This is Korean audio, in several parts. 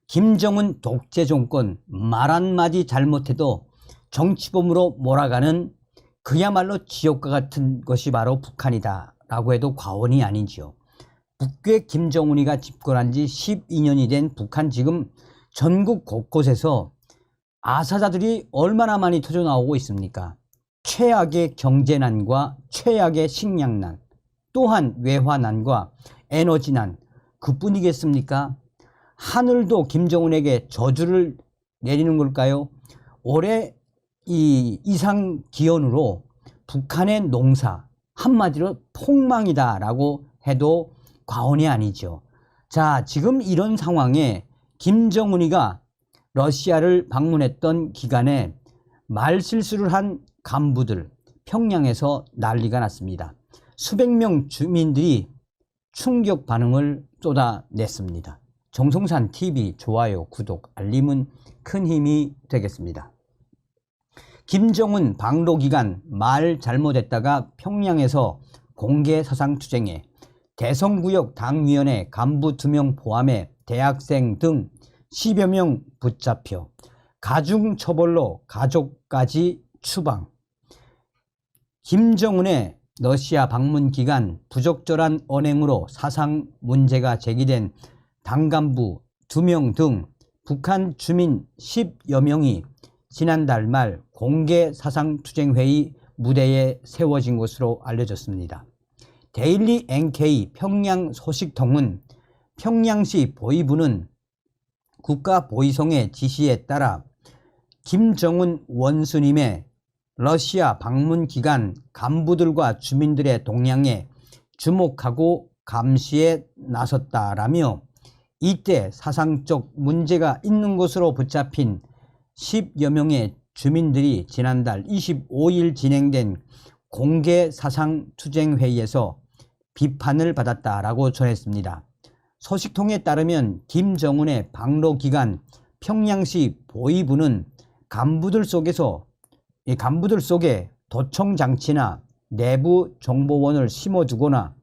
김정은 독재 정권 말 한마디 잘못해도 정치범으로 몰아가는 그야말로 지옥과 같은 것이 바로 북한이다 라고 해도 과언이 아니지요. 북괴 김정은이가 집권한 지 12년이 된 북한, 지금 전국 곳곳에서 아사자들이 얼마나 많이 터져 나오고 있습니까? 최악의 경제난과 최악의 식량난, 또한 외화난과 에너지난, 그뿐이겠습니까? 하늘도 김정은에게 저주를 내리는 걸까요? 올해 이 이상기온으로 북한의 농사 한마디로 폭망이다 라고 해도 과언이 아니죠. 자, 지금 이런 상황에 김정은이가 러시아를 방문했던 기간에 말실수를 한 간부들, 평양에서 난리가 났습니다. 수백 명 주민들이 충격 반응을 쏟아냈습니다. 정성산TV 좋아요, 구독, 알림은 큰 힘이 되겠습니다. 김정은 방로 기간 말 잘못했다가 평양에서 공개 사상투쟁에 대성구역 당위원회 간부 2명 포함해 대학생 등 10여 명 붙잡혀 가중처벌로 가족까지 추방. 김정은의 러시아 방문 기간 부적절한 언행으로 사상 문제가 제기된 당간부 2명 등 북한 주민 10여 명이 지난달 말 공개 사상투쟁회의 무대에 세워진 것으로 알려졌습니다. 데일리 NK 평양 소식통은 평양시 보위부는 국가보위성의 지시에 따라 김정은 원수님의 러시아 방문 기간 간부들과 주민들의 동향에 주목하고 감시에 나섰다라며 이때 사상적 문제가 있는 것으로 붙잡힌 10여 명의 주민들이 지난달 25일 진행된 공개 사상투쟁회의에서 비판을 받았다라고 전했습니다. 소식통에 따르면 김정은의 방로 기간 평양시 보위부는 간부들 속에 도청장치나 내부 정보원을 심어두거나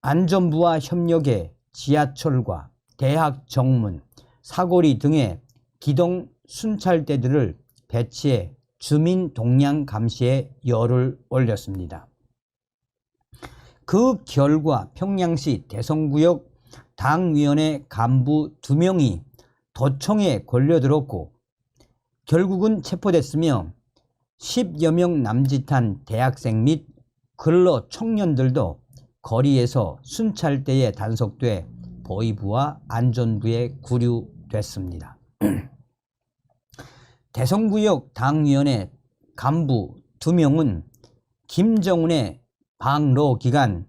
안전부와 협력해 지하철과 대학 정문, 사거리 등의 기동 순찰대들을 배치해 주민 동향 감시에 열을 올렸습니다. 그 결과 평양시 대성구역 당위원회 간부 2명이 도청에 걸려들었고 결국은 체포됐으며 10여 명 남짓한 대학생 및 근로 청년들도 거리에서 순찰대에 단속돼 보위부와 안전부에 구류됐습니다. 대성구역 당위원회 간부 2명은 김정은의 방로 기간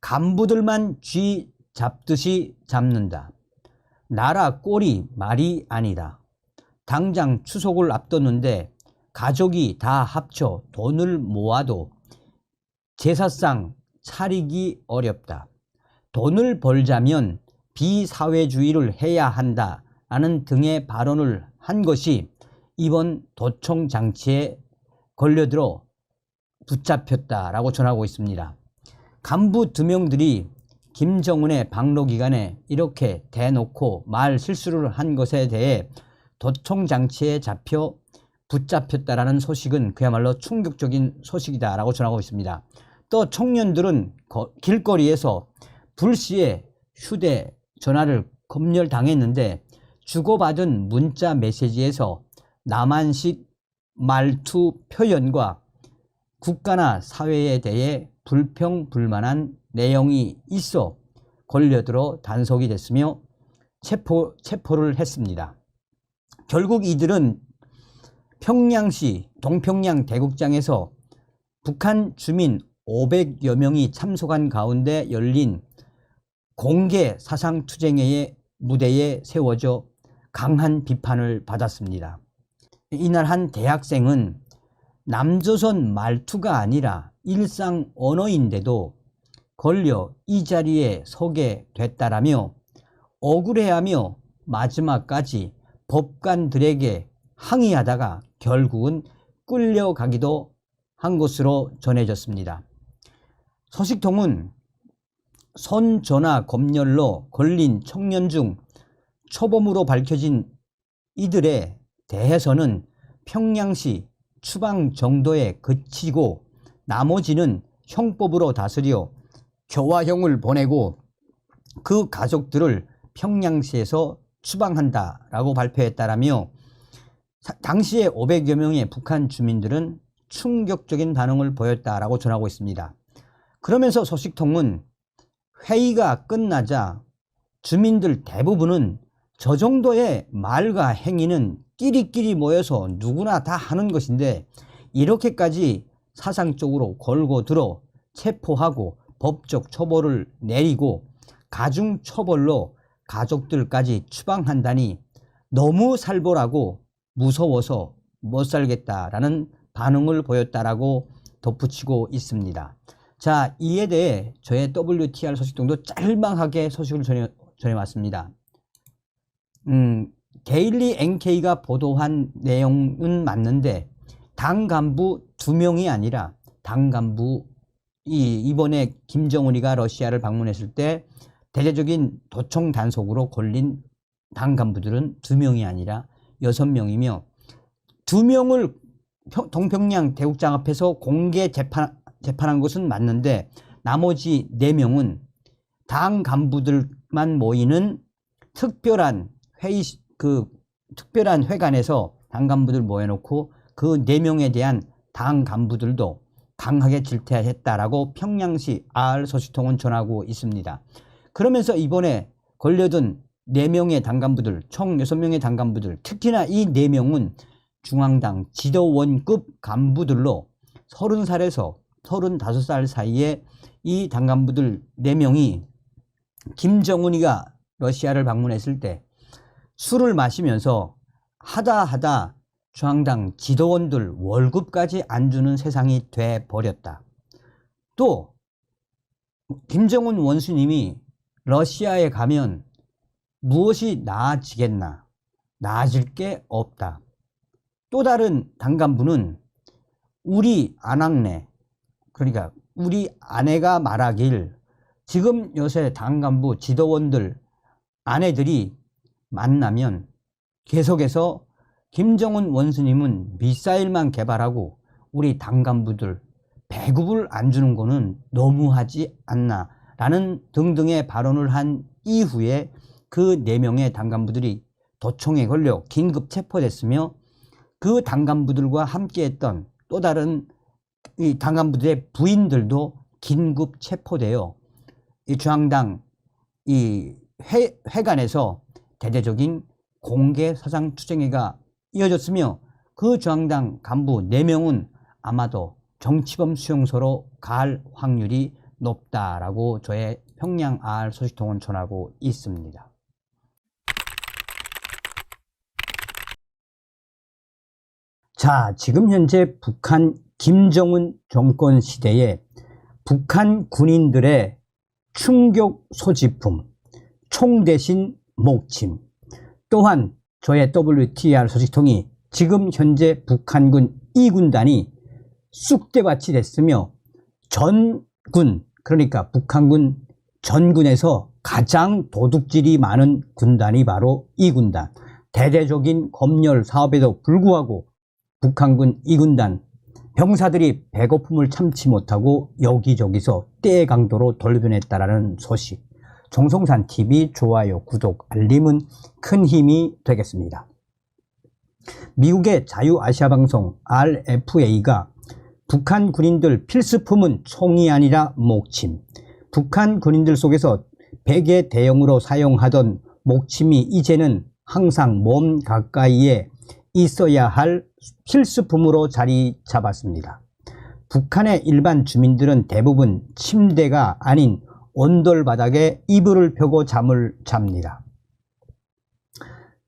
간부들만 쥐 잡듯이 잡는다. 나라 꼴이 말이 아니다. 당장 추석을 앞뒀는데 가족이 다 합쳐 돈을 모아도 제사상 차리기 어렵다. 돈을 벌자면 비사회주의를 해야 한다라는 등의 발언을 한 것이 이번 도청장치에 걸려들어 붙잡혔다라고 전하고 있습니다. 간부 2명들이 김정은의 방로 기간에 이렇게 대놓고 말 실수를 한 것에 대해 도청장치에 잡혀 붙잡혔다라는 소식은 그야말로 충격적인 소식이다라고 전하고 있습니다. 또 청년들은 길거리에서 불시에 휴대전화를 검열당했는데 주고받은 문자 메시지에서 남한식 말투 표현과 국가나 사회에 대해 불평불만한 내용이 있어 걸려들어 단속이 됐으며 체포를 했습니다. 결국 이들은 평양시 동평양 대국장에서 북한 주민 500여 명이 참석한 가운데 열린 공개 사상투쟁회의 무대에 세워져 강한 비판을 받았습니다. 이날 한 대학생은 남조선 말투가 아니라 일상 언어인데도 걸려 이 자리에 서게 됐다라며 억울해하며 마지막까지 법관들에게 항의하다가 결국은 끌려가기도 한 것으로 전해졌습니다. 소식통은 손전화 검열로 걸린 청년 중 초범으로 밝혀진 이들에 대해서는 평양시 추방 정도에 그치고 나머지는 형법으로 다스려 교화형을 보내고 그 가족들을 평양시에서 추방한다라고 발표했다라며 당시에 500여 명의 북한 주민들은 충격적인 반응을 보였다라고 전하고 있습니다. 그러면서 소식통은 회의가 끝나자 주민들 대부분은 저 정도의 말과 행위는 끼리끼리 모여서 누구나 다 하는 것인데 이렇게까지 사상적으로 걸고 들어 체포하고 법적 처벌을 내리고 가중 처벌로 가족들까지 추방한다니 너무 살벌하고 무서워서 못 살겠다라는 반응을 보였다라고 덧붙이고 있습니다. 자, 이에 대해 저의 WTR 소식통도 짤막하게 소식을 전해왔습니다. 데일리 NK가 보도한 내용은 맞는데 당 간부 2명이 아니라 당 간부 이번에 김정은이가 러시아를 방문했을 때 대대적인 도청 단속으로 걸린 당 간부들은 2명이 아니라 6명이며 2명을 동평양 대국장 앞에서 공개 재판한 것은 맞는데 나머지 4명은 당 간부들만 모이는 특별한 회관에서 당 간부들 모여놓고 그 4명에 대한 당 간부들도 강하게 질타했다라고 평양시 R 소식통은 전하고 있습니다. 그러면서 이번에 걸려든 4명의 당 간부들, 총 6명의 당 간부들, 특히나 이 4명은 중앙당 지도원급 간부들로 30살에서 35살 사이에 이 당 간부들 4명이 김정은이가 러시아를 방문했을 때 술을 마시면서 하다 중앙당 지도원들 월급까지 안 주는 세상이 돼버렸다. 또 김정은 원수님이 러시아에 가면 무엇이 나아지겠나? 나아질 게 없다. 또 다른 당 간부는 우리 아낙네, 그러니까 우리 아내가 말하길 지금 요새 당 간부 지도원들 아내들이 만나면 계속해서 김정은 원수님은 미사일만 개발하고 우리 당 간부들 배급을 안 주는 거는 너무하지 않나 라는 등등의 발언을 한 이후에 그 4명의 당 간부들이 도청에 걸려 긴급 체포됐으며 그 당 간부들과 함께했던 또 다른 이 당 간부들의 부인들도 긴급 체포되어 이 중앙당 이 회관에서 대대적인 공개 사상 추정회가 이어졌으며 그 중앙당 간부 4명은 아마도 정치범 수용소로 갈 확률이 높다라고 저의 평양 R 소식통은 전하고 있습니다. 자, 지금 현재 북한 김정은 정권 시대에 북한 군인들의 충격 소지품, 총 대신 목침, 또한 저의 WTR 소식통이 지금 현재 북한군 2군단이 쑥대밭이 됐으며 전군, 그러니까 북한군 전군에서 가장 도둑질이 많은 군단이 바로 2군단. 대대적인 검열 사업에도 불구하고 북한군 2군단 병사들이 배고픔을 참지 못하고 여기저기서 때의 강도로 돌변했다라는 소식. 정성산TV 좋아요, 구독, 알림은 큰 힘이 되겠습니다. 미국의 자유아시아방송 RFA가 북한 군인들 필수품은 총이 아니라 목침. 북한 군인들 속에서 베개 대용으로 사용하던 목침이 이제는 항상 몸 가까이에 있어야 할 필수품으로 자리 잡았습니다. 북한의 일반 주민들은 대부분 침대가 아닌 온돌바닥에 이불을 펴고 잠을 잡니다.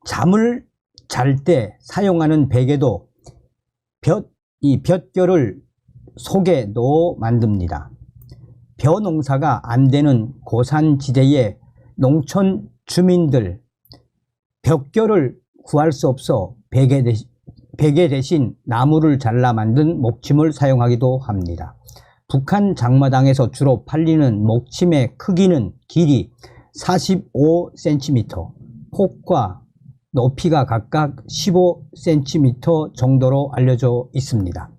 잠을 잘 때 사용하는 베개도 볕결을 속에 넣어 만듭니다. 벼 농사가 안 되는 고산지대의 농촌 주민들 볕결을 구할 수 없어 베개 대신 나무를 잘라 만든 목침을 사용하기도 합니다. 북한 장마당에서 주로 팔리는 목침의 크기는 길이 45cm, 폭과 높이가 각각 15cm 정도로 알려져 있습니다.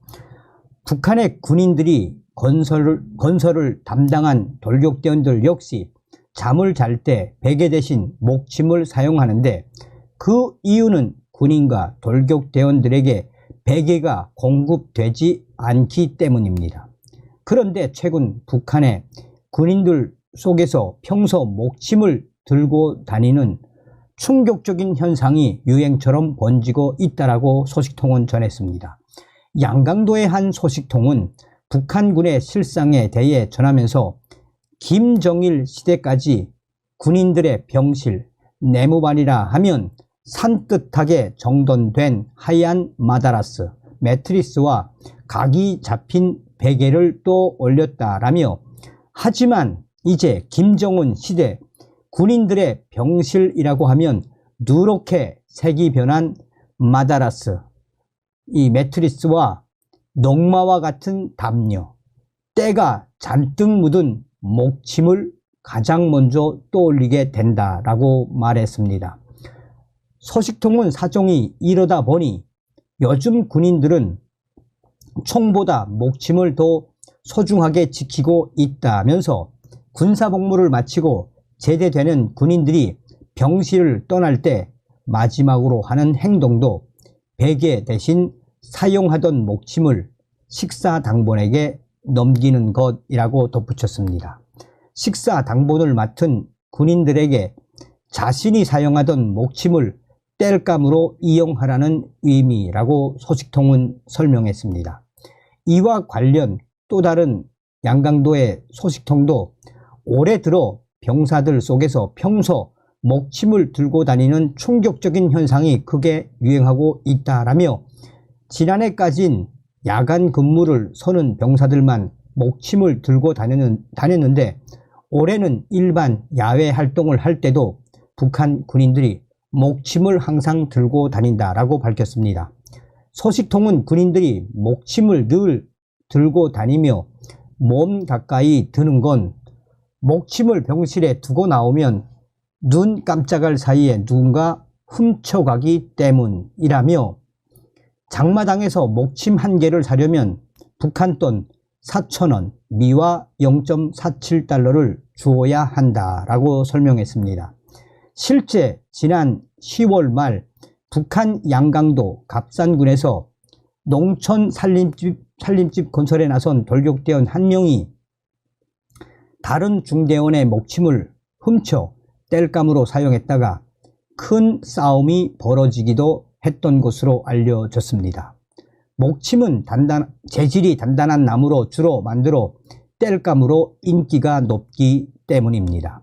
북한의 군인들이 건설을 담당한 돌격대원들 역시 잠을 잘 때 베개 대신 목침을 사용하는데 그 이유는 군인과 돌격대원들에게 베개가 공급되지 않기 때문입니다. 그런데 최근 북한의 군인들 속에서 평소 목침을 들고 다니는 충격적인 현상이 유행처럼 번지고 있다라고 소식통은 전했습니다. 양강도의 한 소식통은 북한군의 실상에 대해 전하면서 김정일 시대까지 군인들의 병실, 내무반이라 하면 산뜻하게 정돈된 하얀 마다라스, 매트리스와 각이 잡힌 베개를 또 올렸다라며, 하지만 이제 김정은 시대 군인들의 병실이라고 하면 누렇게 색이 변한 마다라스, 이 매트리스와 녹마와 같은 담요, 때가 잔뜩 묻은 목침을 가장 먼저 떠올리게 된다라고 말했습니다. 소식통은 사정이 이러다 보니 요즘 군인들은 총보다 목침을 더 소중하게 지키고 있다면서 군사복무를 마치고 제대되는 군인들이 병실을 떠날 때 마지막으로 하는 행동도 베개 대신 사용하던 목침을 식사당번에게 넘기는 것이라고 덧붙였습니다. 식사당번을 맡은 군인들에게 자신이 사용하던 목침을 땔감으로 이용하라는 의미라고 소식통은 설명했습니다. 이와 관련 또 다른 양강도의 소식통도 올해 들어 병사들 속에서 평소 목침을 들고 다니는 충격적인 현상이 크게 유행하고 있다라며, 지난해까진 야간 근무를 서는 병사들만 목침을 들고 다녔는데 올해는 일반 야외 활동을 할 때도 북한 군인들이 목침을 항상 들고 다닌다라고 밝혔습니다. 소식통은 군인들이 목침을 늘 들고 다니며 몸 가까이 드는 건 목침을 병실에 두고 나오면 눈 깜짝할 사이에 누군가 훔쳐가기 때문이라며, 장마당에서 목침 한 개를 사려면 북한 돈 4,000원, 미화 0.47달러를 주어야 한다라고 설명했습니다. 실제 지난 10월 말 북한 양강도 갑산군에서 농촌 살림집 건설에 나선 돌격대원 한 명이 다른 중대원의 목침을 훔쳐 땔감으로 사용했다가 큰 싸움이 벌어지기도 했던 것으로 알려졌습니다. 목침은 재질이 단단한 나무로 주로 만들어 땔감으로 인기가 높기 때문입니다.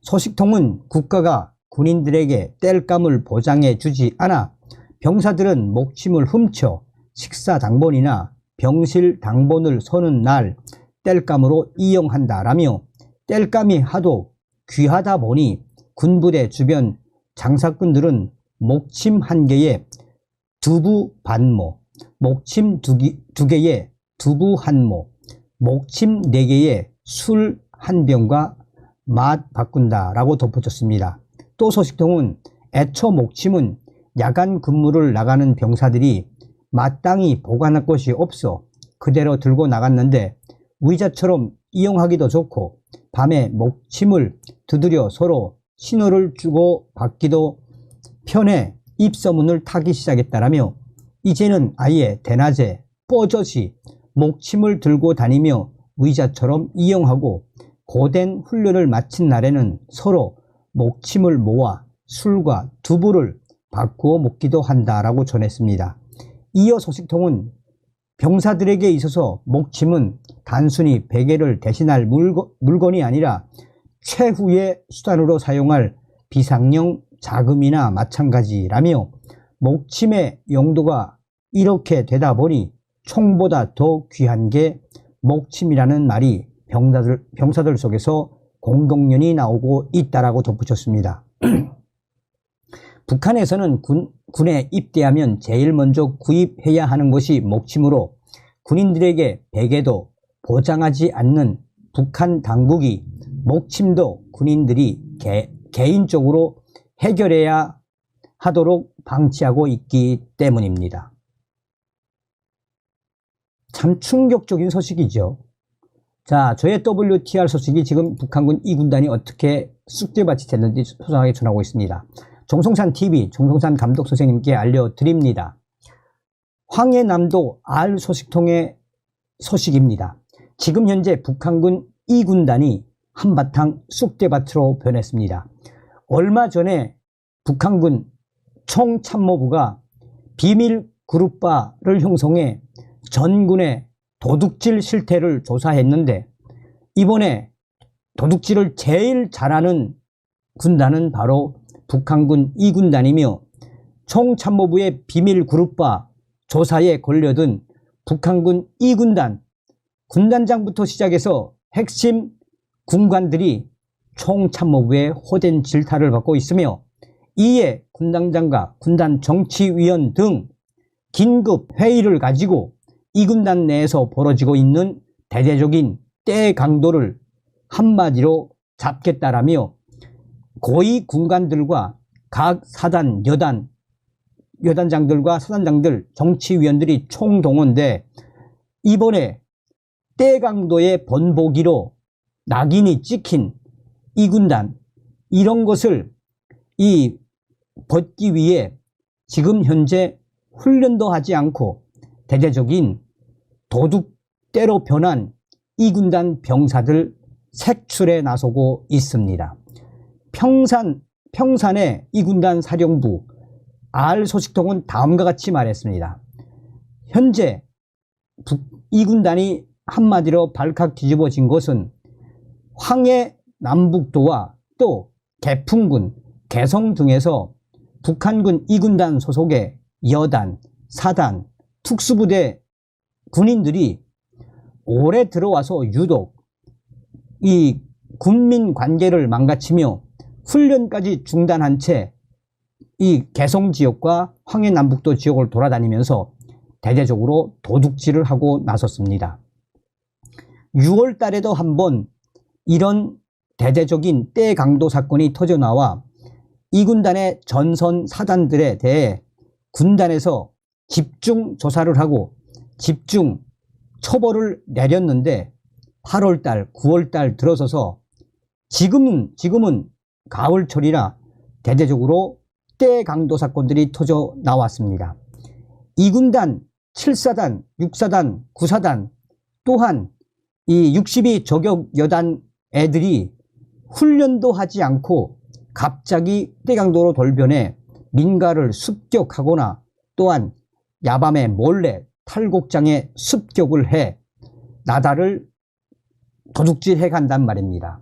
소식통은 국가가 군인들에게 땔감을 보장해 주지 않아 병사들은 목침을 훔쳐 식사당번이나 병실 당번을 서는 날 땔감으로 이용한다라며, 땔감이 하도 귀하다 보니 군부대 주변 장사꾼들은 목침 한 개에 두부 반모, 목침 두 개에 두부 한 모, 목침 네 개에 술 한 병과 맛 바꾼다라고 덧붙였습니다. 또 소식통은 애초 목침은 야간 근무를 나가는 병사들이 마땅히 보관할 곳이 없어 그대로 들고 나갔는데 의자처럼 이용하기도 좋고 밤에 목침을 두드려 서로 신호를 주고 받기도 편해 입소문을 타기 시작했다라며, 이제는 아예 대낮에 뽀젓이 목침을 들고 다니며 의자처럼 이용하고 고된 훈련을 마친 날에는 서로 목침을 모아 술과 두부를 바꾸어 먹기도 한다라고 전했습니다. 이어 소식통은 병사들에게 있어서 목침은 단순히 베개를 대신할 물건이 아니라 최후의 수단으로 사용할 비상용 자금이나 마찬가지라며, 목침의 용도가 이렇게 되다 보니 총보다 더 귀한 게 목침이라는 말이 병사들 속에서 공동연이 나오고 있다라고 덧붙였습니다. 북한에서는 군에 입대하면 제일 먼저 구입해야 하는 것이 목침으로 군인들에게 베개도 보장하지 않는 북한 당국이 목침도 군인들이 개인적으로 해결해야 하도록 방치하고 있기 때문입니다. 참 충격적인 소식이죠. 자, 저의 WTR 소식이 지금 북한군 2군단이 어떻게 쑥대밭이 됐는지 소상하게 전하고 있습니다. 정성산 TV, 정성산 감독 선생님께 알려드립니다. 황해남도 R 소식통의 소식입니다. 지금 현재 북한군 2군단이 한바탕 쑥대밭으로 변했습니다. 얼마 전에 북한군 총참모부가 비밀 그룹바를 형성해 전군의 도둑질 실태를 조사했는데, 이번에 도둑질을 제일 잘하는 군단은 바로 북한군 2군단이며 총참모부의 비밀 그룹바 조사에 걸려든 북한군 2군단 군단장부터 시작해서 핵심 군관들이 총참모부의 호된 질타를 받고 있으며, 이에 군단장과 군단 정치위원 등 긴급 회의를 가지고 2군단 내에서 벌어지고 있는 대대적인 때 강도를 한마디로 잡겠다라며 고위 군관들과 각 사단, 여단장들과 사단장들, 정치위원들이 총동원돼 이번에 때 강도의 번복이로 낙인이 찍힌 2군단, 이런 것을 벗기 위해 지금 현재 훈련도 하지 않고 대대적인 도둑대로 변한 2군단 병사들 색출에 나서고 있습니다. 평산의 2군단 사령부 R 소식통은 다음과 같이 말했습니다. 현재 2군단이 한마디로 발칵 뒤집어진 것은 황해 남북도와 또 개풍군, 개성 등에서 북한군 2군단 소속의 여단, 사단, 특수부대 군인들이 올해 들어와서 유독 이 군민 관계를 망가치며 훈련까지 중단한 채 이 개성 지역과 황해 남북도 지역을 돌아다니면서 대대적으로 도둑질을 하고 나섰습니다. 6월 달에도 한번 이런 대대적인 때 강도 사건이 터져나와 2군단의 전선 사단들에 대해 군단에서 집중 조사를 하고 집중 처벌을 내렸는데 8월달, 9월달 들어서서 지금은 가을철이라 대대적으로 때 강도 사건들이 터져 나왔습니다. 2군단, 7사단, 6사단, 9사단 또한 이 62 저격 여단 애들이 훈련도 하지 않고 갑자기 때 강도로 돌변해 민가를 습격하거나 또한 야밤에 몰래 탈곡장에 습격을 해 나달을 도둑질해 간단 말입니다.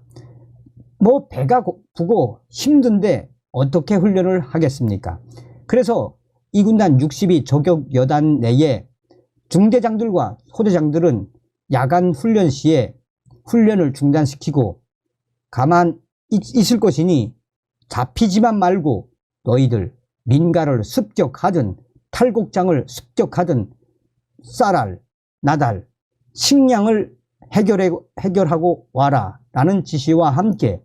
뭐 배가 고프고 힘든데 어떻게 훈련을 하겠습니까? 그래서 2군단 62 저격 여단 내에 중대장들과 소대장들은 야간 훈련 시에 훈련을 중단시키고 가만 있을 것이니 잡히지만 말고 너희들 민가를 습격하든 탈곡장을 습격하든 쌀알, 나달, 식량을 해결하고 와라 라는 지시와 함께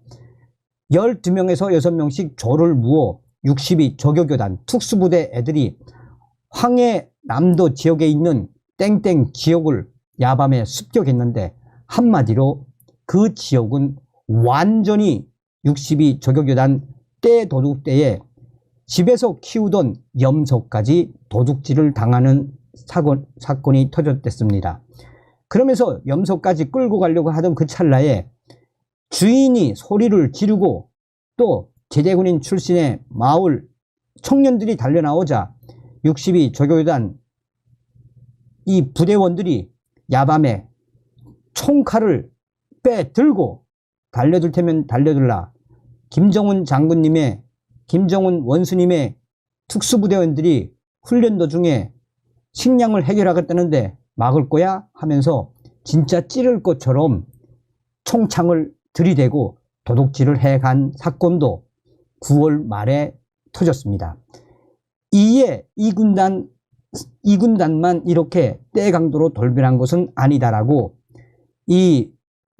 12명에서 6명씩 조를 무어 62 저격여단 특수부대 애들이 황해 남도 지역에 있는 땡땡 지역을 야밤에 습격했는데, 한마디로 그 지역은 완전히 62 저격여단 때 도둑대에 집에서 키우던 염소까지 도둑질을 당하는 사건이 터졌댔습니다. 그러면서 염소까지 끌고 가려고 하던 그 찰나에 주인이 소리를 지르고 또 제대군인 출신의 마을 청년들이 달려나오자 62 저격여단 이 부대원들이 야밤에 총칼을 빼들고 달려들 테면 달려들라, 김정은 원수님의 특수부대원들이 훈련 도중에 식량을 해결하겠다는데 막을 거야 하면서 진짜 찌를 것처럼 총창을 들이대고 도둑질을 해간 사건도 9월 말에 터졌습니다. 이에 2군단만 이렇게 때 강도로 돌변한 것은 아니다라고 이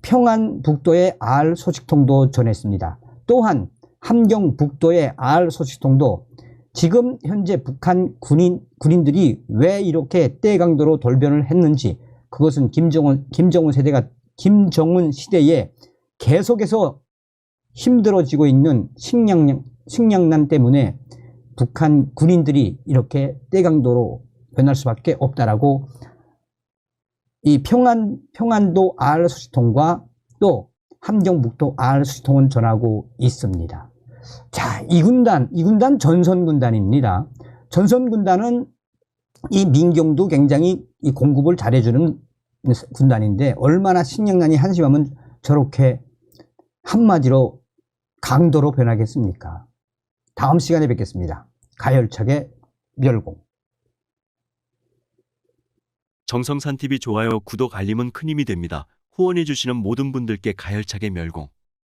평안북도의 R 소식통도 전했습니다. 또한 함경 북도의 R 소식통도 지금 현재 북한 군인들이 왜 이렇게 떼강도로 돌변을 했는지, 그것은 김정은 시대에 계속해서 힘들어지고 있는 식량난 때문에 북한 군인들이 이렇게 떼강도로 변할 수밖에 없다라고 이 평안도 R 소식통과 또 함경북도 R 소식통은 전하고 있습니다. 자, 이 군단 전선군단입니다. 전선군단은 이 민경도 굉장히 이 공급을 잘해주는 군단인데, 얼마나 식량난이 한심하면 저렇게 한마디로 강도로 변하겠습니까? 다음 시간에 뵙겠습니다. 가열차게 멸공. 정성산TV 좋아요, 구독, 알림은 큰 힘이 됩니다. 후원해주시는 모든 분들께 가열차게 멸공.